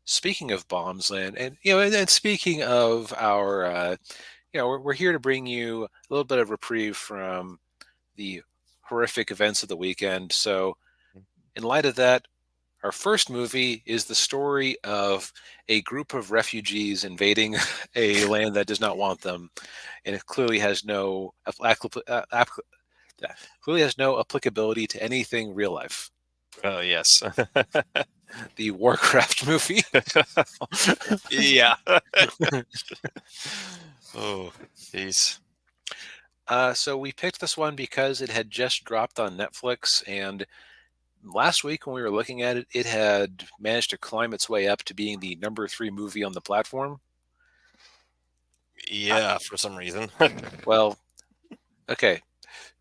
speaking of bombs, and speaking of our, we're here to bring you a little bit of reprieve from the horrific events of the weekend. So, in light of that, our first movie is the story of a group of refugees invading a land that does not want them, and it clearly has no applicability to anything real life. Oh, yes. The Warcraft movie. Yeah. Oh, jeez. So we picked this one because it had just dropped on Netflix, and last week when we were looking at it, it had managed to climb its way up to being the number 3 movie on the platform. I, Yeah, for some reason. well, okay.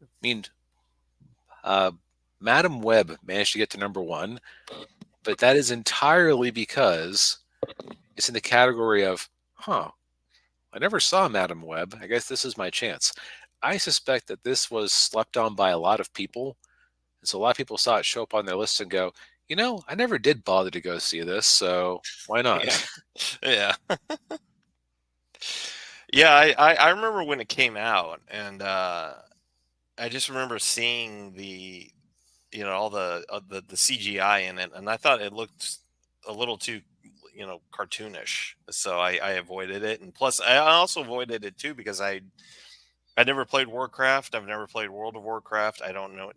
I mean, uh, Madam Web managed to get to number 1, but that is entirely because it's in the category of, I never saw Madam Web. I guess this is my chance. I suspect that this was slept on by a lot of people. And so a lot of people saw it show up on their list and go, I never did bother to go see this, so why Yeah. not? Yeah. Yeah, I remember when it came out, and I just remember seeing all the CGI in it, and I thought it looked a little too, cartoonish. So I avoided it, and plus I also avoided it too because I never played Warcraft. I've never played World of Warcraft.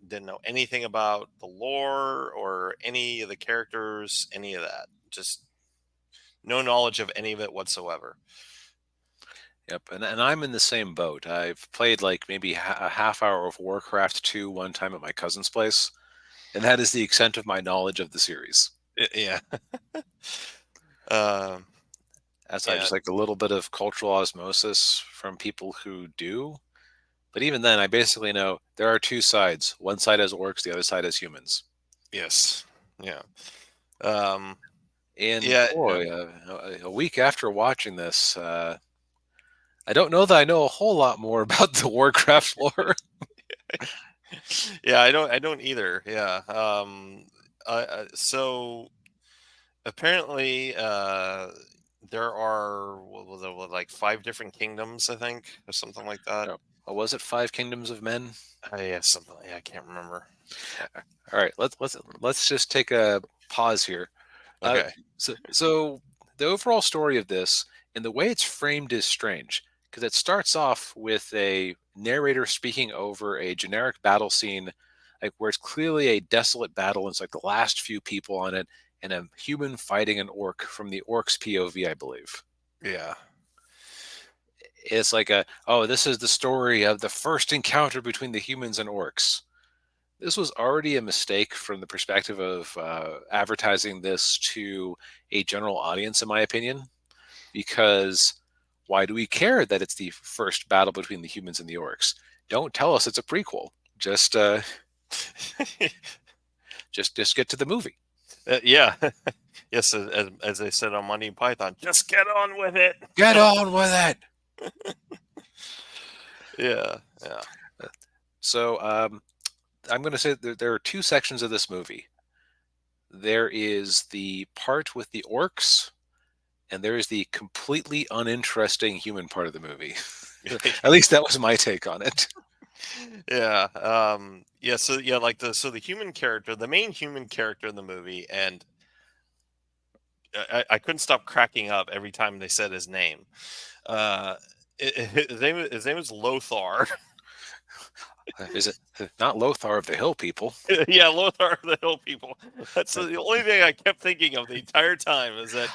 Didn't know anything about the lore or any of the characters, any of that. Just no knowledge of any of it whatsoever. Yep, and I'm in the same boat. I've played like maybe a half hour of Warcraft 2 one time at my cousin's place, and that is the extent of my knowledge of the series. Yeah. Um, As I yeah. just like a little bit of cultural osmosis from people who do. But even then, I basically know there are two sides. One side has orcs, the other side has humans. Yes. Yeah. Um, And yeah. boy, a week after watching this, I don't know that I know a whole lot more about the Warcraft lore. Yeah. I don't either. Yeah. So apparently, there are what was it, like 5 different kingdoms, I think, or something like that. Was it Five Kingdoms of Men? Yeah, something. Yeah, I can't remember. All right, let's just take a pause here. Uh, Okay. so the overall story of this and the way it's framed is strange because it starts off with a narrator speaking over a generic battle scene, like where it's clearly a desolate battle, and it's like the last few people on it, and a human fighting an orc from the orc's POV, I believe. Yeah. It's like this is the story of the first encounter between the humans and orcs. This was already a mistake from the perspective of advertising this to a general audience, in my opinion, because why do we care that it's the first battle between the humans and the orcs? Don't tell us it's a prequel. Just just get to the movie. Yeah. Yes, as they said on Monty Python, just get on with it. Get on with it. Yeah. Yeah. So I'm going to say that there are two sections of this movie. There is the part with the orcs, and there is the completely uninteresting human part of the movie. At least that was my take on it. Yeah. Yeah. So yeah, like the human character, the main human character in the movie, and I couldn't stop cracking up every time they said his name. Uh, his name was Lothar. Is it not Lothar of the Hill People? Yeah, Lothar of the Hill People. That's the only thing I kept thinking of the entire time is that.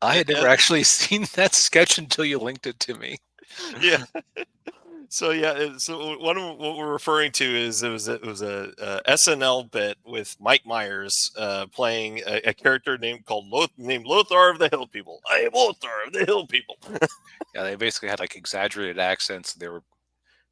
I had never uh, actually seen that sketch until you linked it to me. yeah. So yeah, so what we're referring to is it was a SNL bit with Mike Myers playing a character named Lothar of the Hill People. I am Lothar of the Hill People. Yeah, they basically had like exaggerated accents. They were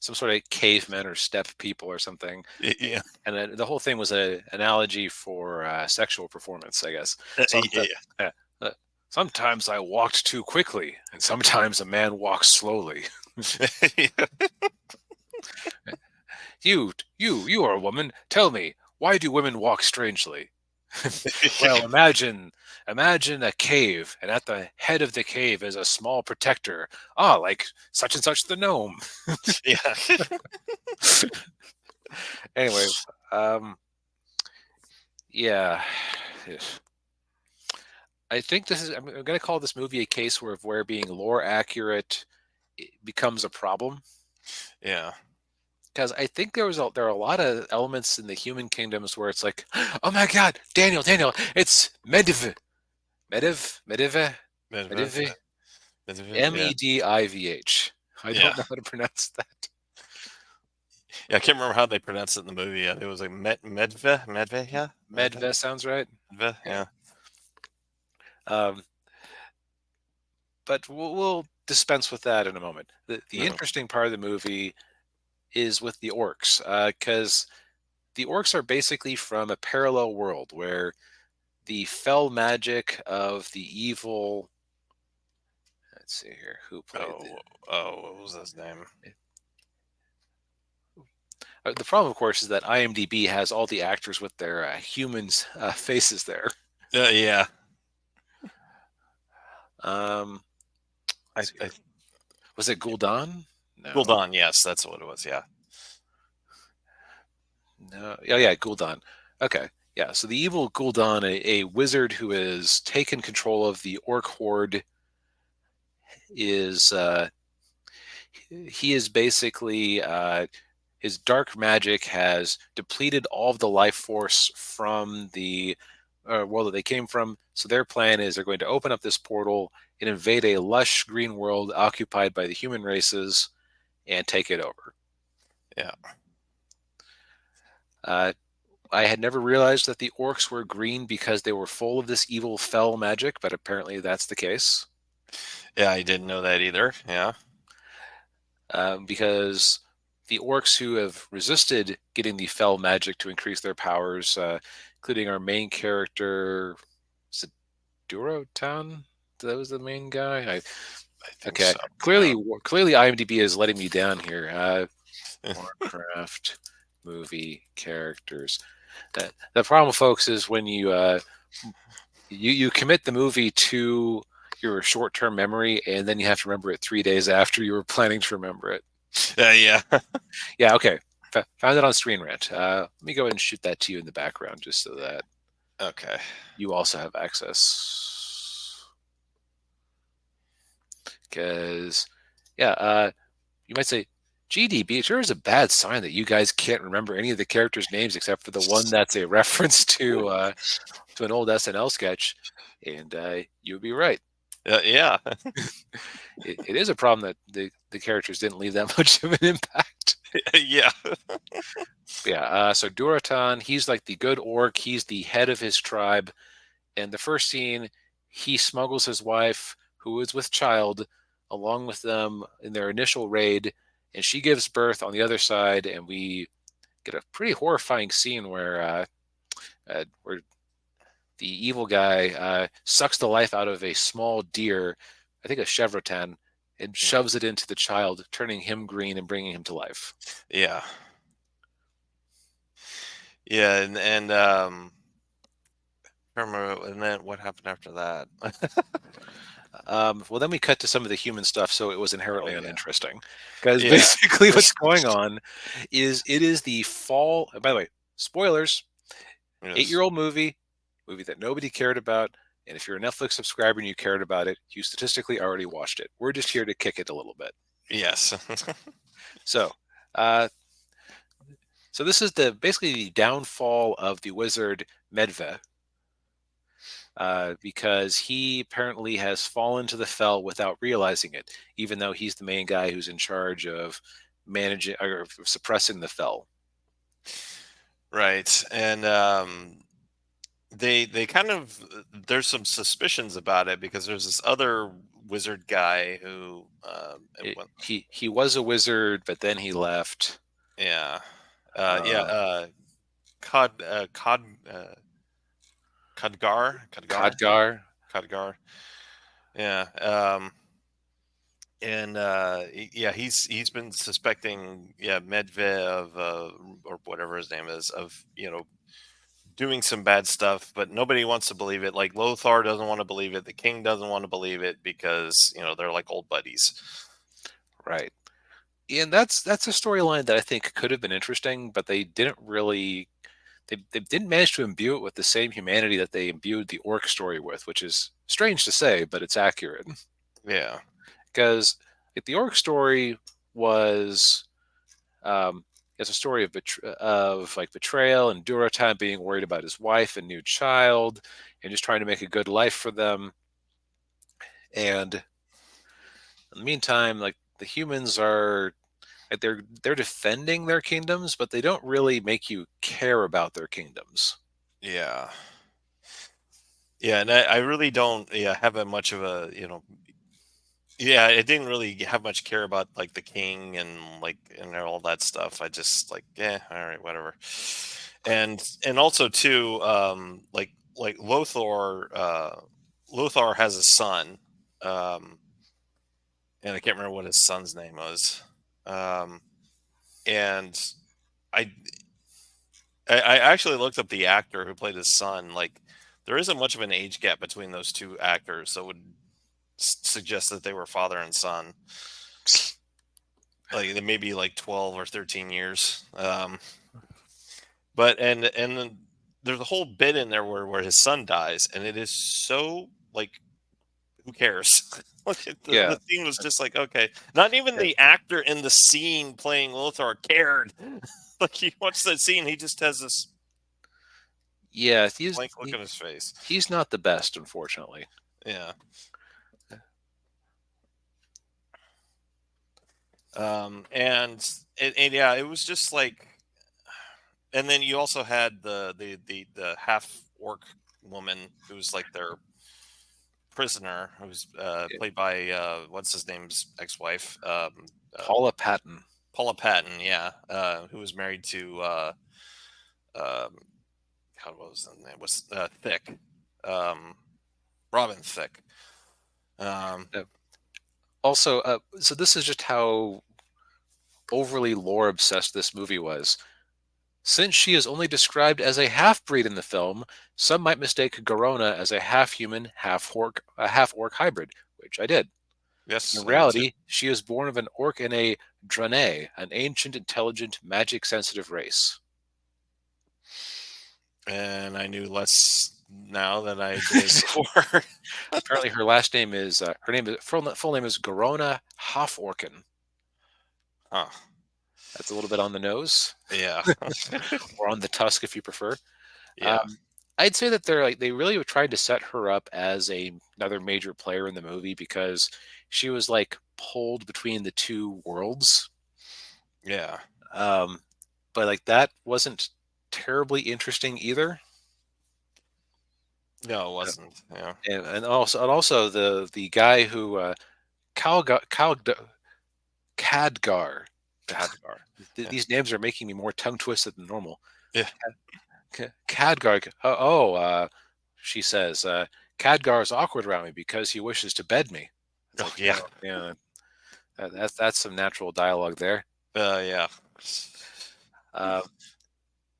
some sort of cavemen or steppe people or something. Yeah, And then the whole thing was an analogy for sexual performance, I guess. yeah, Uh, uh, sometimes I walked too quickly, and sometimes a man walks slowly. You are a woman. Tell me, why do women walk strangely? Well, imagine a cave, and at the head of the cave is a small protector. Ah, like such and such the gnome. Yeah. Anyway, um, yeah. I think this is. I'm going to call this movie a case where being lore accurate becomes a problem, Yeah. because I think there are a lot of elements in the human kingdoms where it's like, oh my God, Daniel, it's Mediv, Mediv, Yeah. Medivh. I Yeah. don't know how to pronounce that. Yeah. I can't remember how they pronounced it in the movie. Yeah, it was like Medve. Yeah. Medve sounds right. Medve. Yeah. Yeah. Um, but we'll dispense with that in a moment. The No. interesting part of the movie is with the orcs, because the orcs are basically from a parallel world where the fell magic of the evil. Let's see here, who played the. What was his name? The problem, of course, is that IMDb has all the actors with their humans faces there. Yeah. Um, I, let's see I here. Was it Gul'dan? No, Gul'dan. Yes, that's what it was. Yeah. no. Oh, yeah, Gul'dan. Okay, yeah. So the evil Gul'dan, a wizard who has taken control of the orc horde, is he is basically his dark magic has depleted all of the life force from the world that they came from. So their plan is they're going to open up this portal and invade a lush green world occupied by the human races and take it over. Yeah. Uh, I had never realized that the orcs were green because they were full of this evil fell magic, but apparently that's the case. Yeah. I didn't know that either. Yeah. Because the orcs who have resisted getting the fell magic to increase their powers, including our main character, is it Durotan? That was the main guy. I think Okay, so. Yeah. clearly, IMDb is letting me down here. Warcraft movie characters. The problem, folks, is when you commit the movie to your short-term memory, and then you have to remember it 3 days after you were planning to remember it. Yeah. Yeah, okay. Found it on Screen Rant. Let me go ahead and shoot that to you in the background just so that Okay. you also have access. Because, yeah, you might say, GDB, it sure is a bad sign that you guys can't remember any of the characters' names except for the one that's a reference to an old SNL sketch. And you would be right. Yeah. It is a problem that the characters didn't leave that much of an impact. Yeah. Yeah, so Duratan, he's like the good orc. He's the head of his tribe. And the first scene, he smuggles his wife, who is with child, along with them in their initial raid, and she gives birth on the other side, and we get a pretty horrifying scene where the evil guy sucks the life out of a small deer, I think a chevrotan, and shoves it into the child, turning him green and bringing him to life. Yeah. Yeah. And I remember, and then what happened after that? Well, then we cut to some of the human stuff, so it was inherently Oh, yeah. uninteresting. Because Yeah. basically, what's going on is it is the fall. By the way, spoilers: Yes. eight-year-old movie that nobody cared about. And if you're a Netflix subscriber and you cared about it, you statistically already watched it. We're just here to kick it a little bit. Yes. So, uh, so this is basically the downfall of the wizard Medve, because he apparently has fallen to the fell without realizing it, even though he's the main guy who's in charge of managing or suppressing the fell. Right. And they kind of there's some suspicions about it because there's this other wizard guy who He was a wizard, but then he left. yeah. Yeah, Uh, Cod Cod Codgar. Khadgar. Codgar. Yeah. And yeah, he's been suspecting Medvedev or whatever his name is of doing some bad stuff, but nobody wants to believe it. Like Lothar doesn't want to believe it. The king doesn't want to believe it because they're like old buddies. Right. And that's a storyline that I think could have been interesting, but they didn't really they didn't manage to imbue it with the same humanity that they imbued the orc story with, which is strange to say, but it's accurate. Yeah. Because the orc story was um, it's a story of like betrayal and Durotan being worried about his wife and new child and just trying to make a good life for them. And in the meantime, like the humans are like they're defending their kingdoms, but they don't really make you care about their kingdoms. Yeah. Yeah, and I really don't have a much of a yeah, it didn't really have much care about like the king and like and all that stuff. I just like, yeah, all right, whatever. And also too, like Lothar has a son, um, and I can't remember what his son's name was. Um, and I I actually looked up the actor who played his son. Like, there isn't much of an age gap between those two actors, so it would suggest that they were father and son. Like they may be like 12 or 13 years. But and then there's a whole bit in there where his son dies, and it is so like, who cares? Like, the Yeah, scene was just like, okay. Not even yeah, the actor in the scene playing Lothar cared. Like, he watched that scene, he just has this yeah. blank look on his face. He's not the best, unfortunately. Yeah. And yeah, it was just like, and then you also had the half orc woman who's like their prisoner, who's played by what's his name's ex-wife, uh, Paula Patton. Paula Patton, yeah, who was married to um, God, what was his name? Was Thick, um, Robin Thick. Um, Uh, Also, so this is just how overly lore obsessed this movie was. Since she is only described as a half-breed in the film, some might mistake Garona as a half-human, half-orc hybrid, which I did. In yes, I did too. reality, she is born of an orc and a Draenei, an ancient, intelligent, magic-sensitive race. And I knew less now than I did before. Apparently, her last name is full name is Garona Hoforken. Huh. That's a little bit on the nose, Yeah. or on the tusk if you prefer. Yeah. Um, I'd say that they really tried to set her up as another major player in the movie because she was like pulled between the two worlds. Yeah. Um, but like that wasn't terribly interesting either. No, it Uh, wasn't. Yeah. and also the guy who Khadgar. Khadgar. Yeah. These names are making me more tongue twisted than normal. Yeah. Khadgar. She says, Khadgar is awkward around me because he wishes to bed me. It's Oh, like, yeah. yeah, that's some natural dialogue there. Yeah. Uh,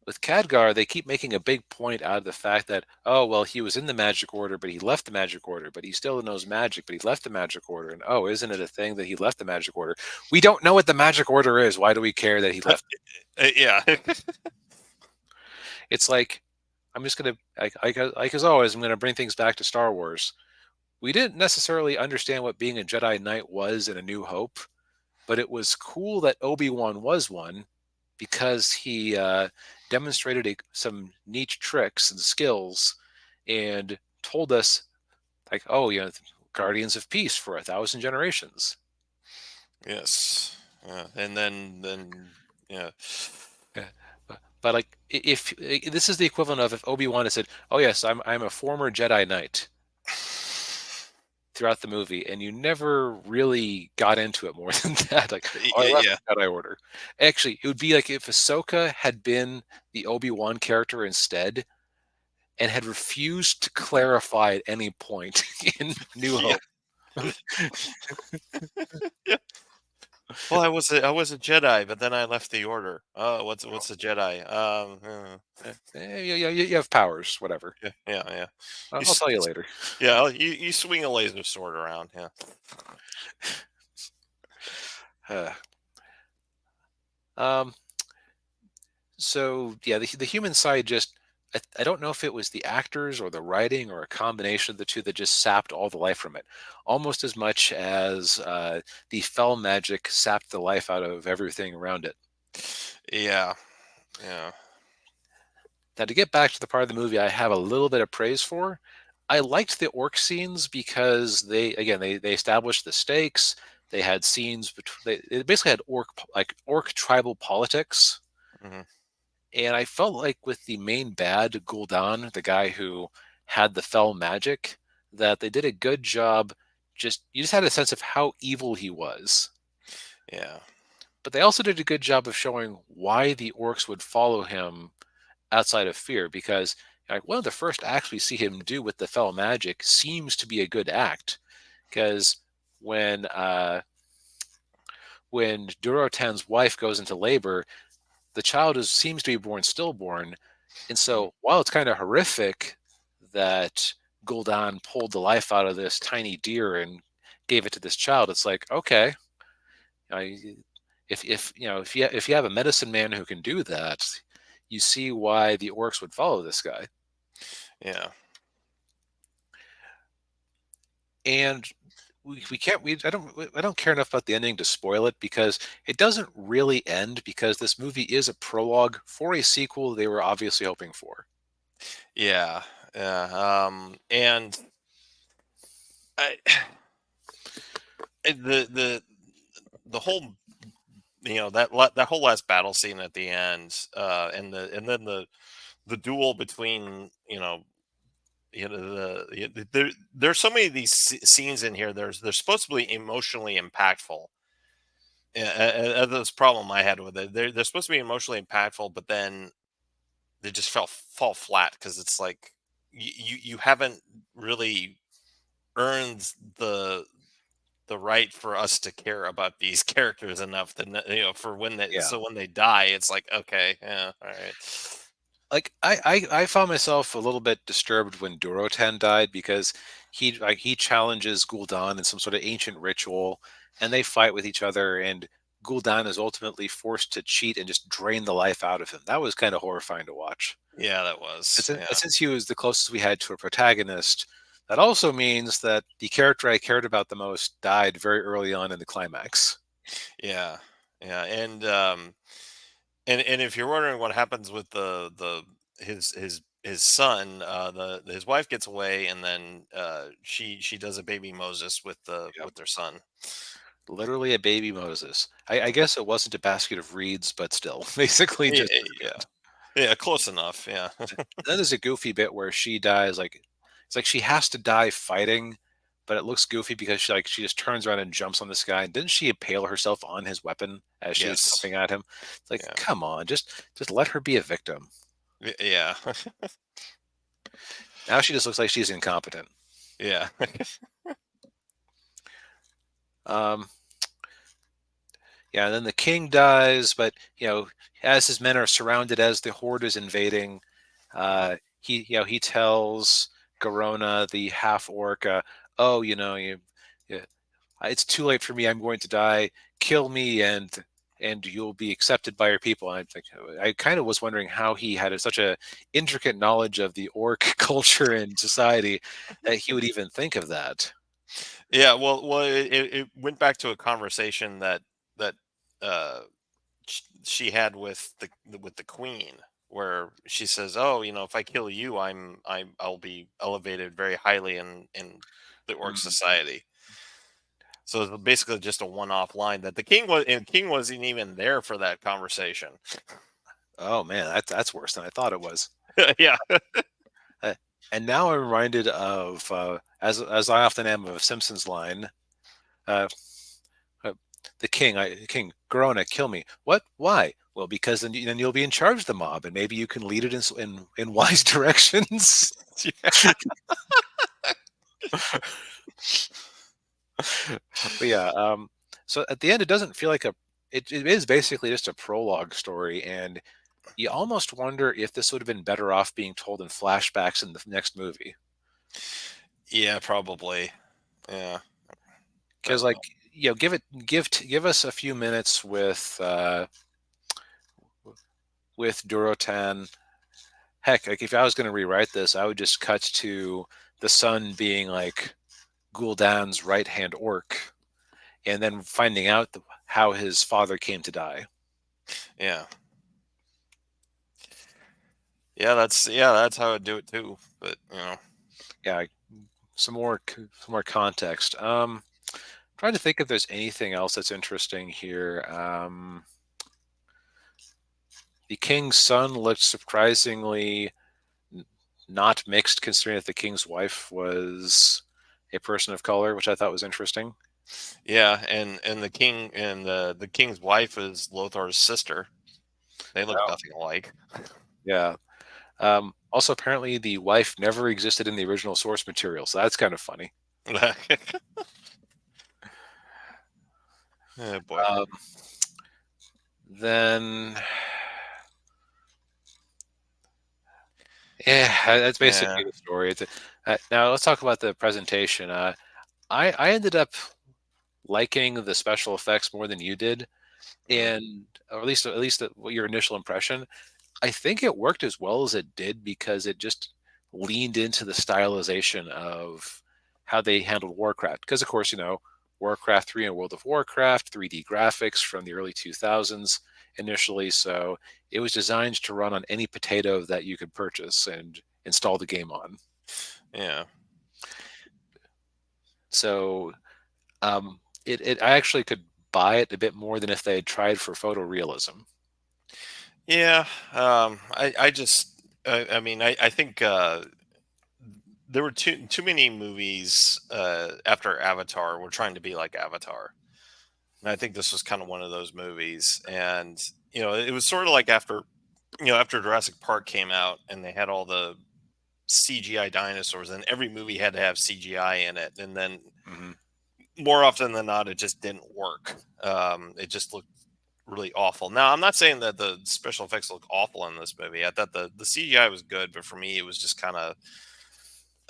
with Khadgar, they keep making a big point out of the fact that, oh, well, he was in the Magic Order, but he left the Magic Order, but he still knows magic, but he left the Magic Order. And oh, isn't it a thing that he left the Magic Order? We don't know what the Magic Order is. Why do we care that he left? Yeah. It's like, I'm just going to, like as always, I'm going to bring things back to Star Wars. We didn't necessarily understand what being a Jedi Knight was in A New Hope, but it was cool that Obi-Wan was one because he demonstrated some neat tricks and skills and told us, like, oh, guardians of peace for 1,000 generations. Yes. Yeah. And then yeah. Yeah. But like, if this is the equivalent of if Obi-Wan had said, "Oh yes, I'm a former Jedi Knight," throughout the movie, and you never really got into it more than that. Like, oh, I left Yeah. the Jedi Order. Actually, it would be like if Ahsoka had been the Obi-Wan character instead, and had refused to clarify at any point in New Yeah. Hope. Yeah. Well, I was a Jedi, but then I left the Order. Oh, what's a Jedi? You have powers, whatever. Yeah, yeah, yeah. I'll tell you later. Yeah, you swing a laser sword around. Yeah, Uh, um, so yeah, the human side just I don't know if it was the actors or the writing or a combination of the two that just sapped all the life from it, almost as much as the fell magic sapped the life out of everything around it. yeah, yeah. Now, to get back to the part of the movie I have a little bit of praise for, I liked the orc scenes because they established the stakes. They had scenes between. It basically had orc tribal politics, Hmm. and I felt like with the main bad Gul'dan, the guy who had the fell magic, that they did a good job. You just had a sense of how evil he was, Yeah, but they also did a good job of showing why the orcs would follow him outside of fear, because like one of the first acts we see him do with the fell magic seems to be a good act, because when uh when Durotan's wife goes into labor, the child seems to be born stillborn, and mhm, so while it's kind of horrific that Gul'dan pulled the life out of this tiny deer and gave it to this child, it's like, okay, I, if if you have a medicine man who can do that, you see why the orcs would follow this guy. yeah, And we can't we I don't care enough about the ending to spoil it, because it doesn't really end, because this movie is a prologue for a sequel they were obviously hoping for. yeah, yeah. And I, the whole that whole last battle scene at the end, and then the duel between there's so many of these scenes in here. They're supposed to be emotionally impactful. Yeah, that's the problem I had with it. They're supposed to be emotionally impactful, but then they just fall flat because it's like you haven't really earned the right for us to care about these characters enough to for Yeah. when they die, it's like, okay, yeah, all right. Like I found myself a little bit disturbed when Durotan died, because he challenges Gul'dan in some sort of ancient ritual, and they fight with each other, and Gul'dan is ultimately forced to cheat and just drain the life out of him. That was kind of horrifying to watch. Yeah, that And was, since, yeah, and since he was the closest we had to a protagonist, that also means that the character I cared about the most died very early on in the climax. yeah, yeah. And if you're wondering what happens with the his son, his wife gets away, and then she does a baby Moses Yep. with their son. Literally a baby Moses. I guess it wasn't a basket of reeds, but still, basically Yeah, just as yeah, good. yeah, close enough, yeah. Then there's a goofy bit where she dies, like it's like she has to die fighting, but it looks goofy because she just turns around and jumps on this guy. And didn't she impale herself on his weapon as she was Yes, jumping at him? It's like, yeah, come on, just let her be a victim. yeah. Now she just looks like she's incompetent. Yeah. Um, yeah, and then the king dies, but as his men are surrounded, as the horde is invading, Mhm. he tells Garona, the half orc, "Oh, you, it's too late for me. I'm going to die. Kill me, and you'll be accepted by your people." And I kind of was wondering how he had such a intricate knowledge of the orc culture and society that he would even think of that. Yeah, well, it went back to a conversation that uh she had with the queen, where she says, "Oh, if I kill you, I'll be elevated very highly in the orc Mm. society." So it's basically just a one-off line that the king wasn't even there for that conversation. Oh man, that's worse than I thought it was. Yeah. Uh, and now I'm reminded of, as I often am, of a Simpsons line. Uh, uh, the king, Garona, kill me. What? Why? Well, because then you'll be in charge of the mob, and maybe you can lead it in wise directions. But yeah, So at the end, it doesn't feel like it is basically just a prologue story, and you almost wonder if this would have been better off being told in flashbacks in the next movie. Yeah, probably. Yeah, I Because don't know. like, give us a few minutes with Durotan. Heck, like if I was going to rewrite this, I would just cut to the son being like Gul'dan's right hand orc, and then finding out how his father came to die. Yeah, yeah, that's how I'd do it too. But Yeah, some more context. Trying to think if there's anything else that's interesting here. The king's son looked surprisingly not mixed, considering that the king's wife was a person of color, which I thought was interesting. yeah, and the king's wife is Lothar's sister. They look Wow. nothing alike. Yeah. Also, apparently, the wife never existed in the original source material, so that's kind of funny. Oh boy. Um, then, yeah, that's Yeah. basically the story. Now let's talk about the presentation. I ended up liking the special effects more than you did, Mm. and or at least what your initial impression. I think it worked as well as it did because it just leaned into the stylization of how they handled Warcraft. Because of course, Warcraft 3 and World of Warcraft, 3D graphics from the early 2000s initially. So it was designed to run on any potato that you could purchase and install the game on. Yeah. So I actually could buy it a bit more than if they had tried for photorealism. Yeah. I just I mean I think there were too many movies after Avatar were trying to be like Avatar. And I think this was kind of one of those movies. And it was sort of like after Jurassic Park came out and they had all the CGI dinosaurs, and every movie had to have CGI in it. And then Hmm. more often than not, it just didn't work. It just looked really awful. Now, I'm not saying that the special effects look awful in this movie. I thought the CGI was good, but for me, it was just kind of.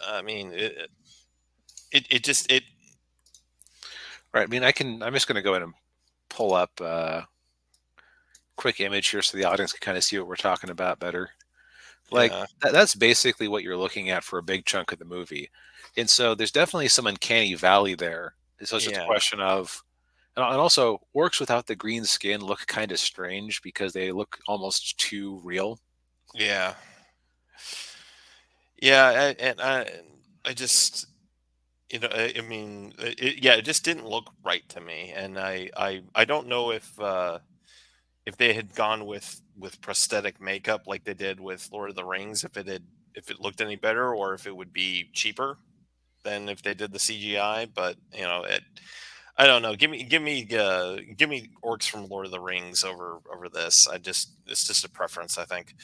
I mean, it just it. Right. I mean, I'm just going to go ahead and pull up a quick image here so the audience can kind of see what we're talking about better. Like Yeah, that's basically what you're looking at for a big chunk of the movie. And so there's definitely some uncanny valley there. So it's just a yeah, question of, and also orcs without the green skin look kind of strange because they look almost too real. yeah, yeah, I just I mean, yeah, it just didn't look right to me, and I don't know if they had gone with prosthetic makeup like they did with Lord of the Rings, if it looked any better, or if it would be cheaper than if they did the CGI. But I don't know. Give me orcs from Lord of the Rings over this. It's just a preference, I think.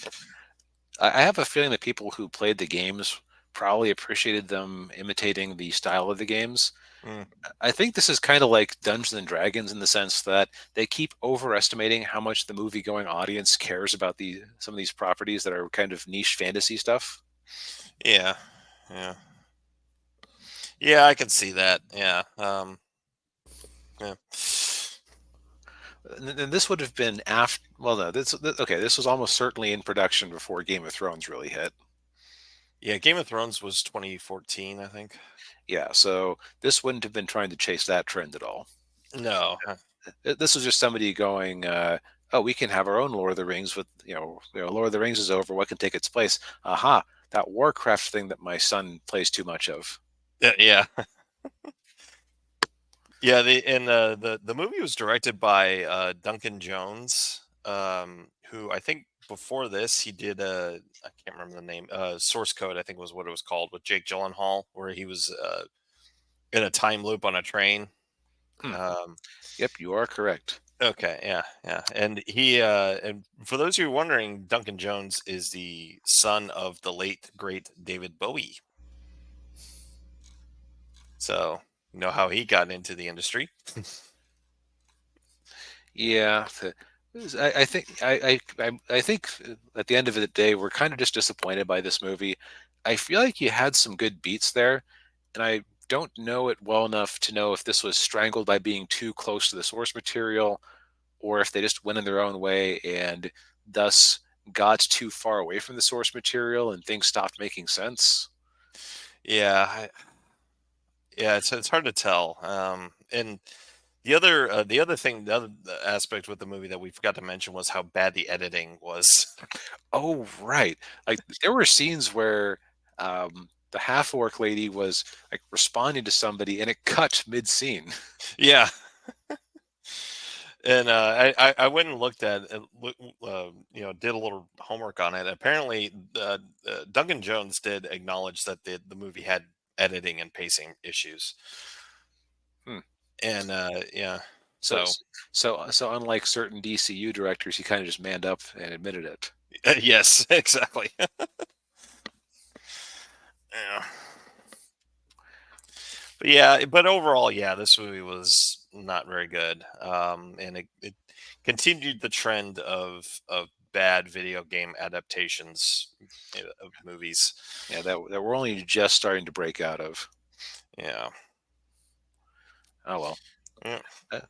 I have a feeling that people who played the games probably appreciated them imitating the style of the games. Mm, I think this is kind of like Dungeons and Dragons in the sense that they keep overestimating how much the movie-going audience cares about some of these properties that are kind of niche fantasy stuff. yeah, yeah, yeah. I can see that. Yeah, yeah, And this would have been after. Well, no, okay. This was almost certainly in production before Game of Thrones really hit. yeah. Game of Thrones was 2014, I think. Yeah, so this wouldn't have been trying to chase that trend at all. No. This was just somebody going, "Oh, we can have our own Lord of the Rings with Lord of the Rings is over. What can take its place? Aha, that Warcraft thing that my son plays too much of." Yeah. Yeah, the movie was directed by Duncan Jones, who I think before this he did I can't remember the name, Source Code, I think was what it was called, with Jake Gyllenhaal, where he was in a time loop on a train. Hmm. Um, Yep, you are correct. okay, yeah, yeah, and for those of you wondering, Duncan Jones is the son of the late great David Bowie. So you know how he got into the industry. Yeah, I think I think at the end of the day, we're kind of just disappointed by this movie. I feel like you had some good beats there, and I don't know it well enough to know if this was strangled by being too close to the source material, or if they just went in their own way and thus got too far away from the source material and things stopped making sense. Yeah, yeah, it's hard to tell. And the other thing, the other aspect with the movie that we forgot to mention was how bad the editing was. Oh, right. Like there were scenes where the half orc lady was like responding to somebody and it cut mid scene. Yeah, and I went and looked at it, did a little homework on it. Apparently, Duncan Jones did acknowledge that the movie had editing and pacing issues, Hmm. and yeah, So, so so unlike certain DCU directors, he kind of just manned up and admitted it. yes, exactly. Yeah. But yeah, but overall, yeah, this movie was not very good, and it continued the trend of bad video game adaptations of movies. Yeah, that we're only just starting to break out of. Yeah. Oh well. Yeah. Uh,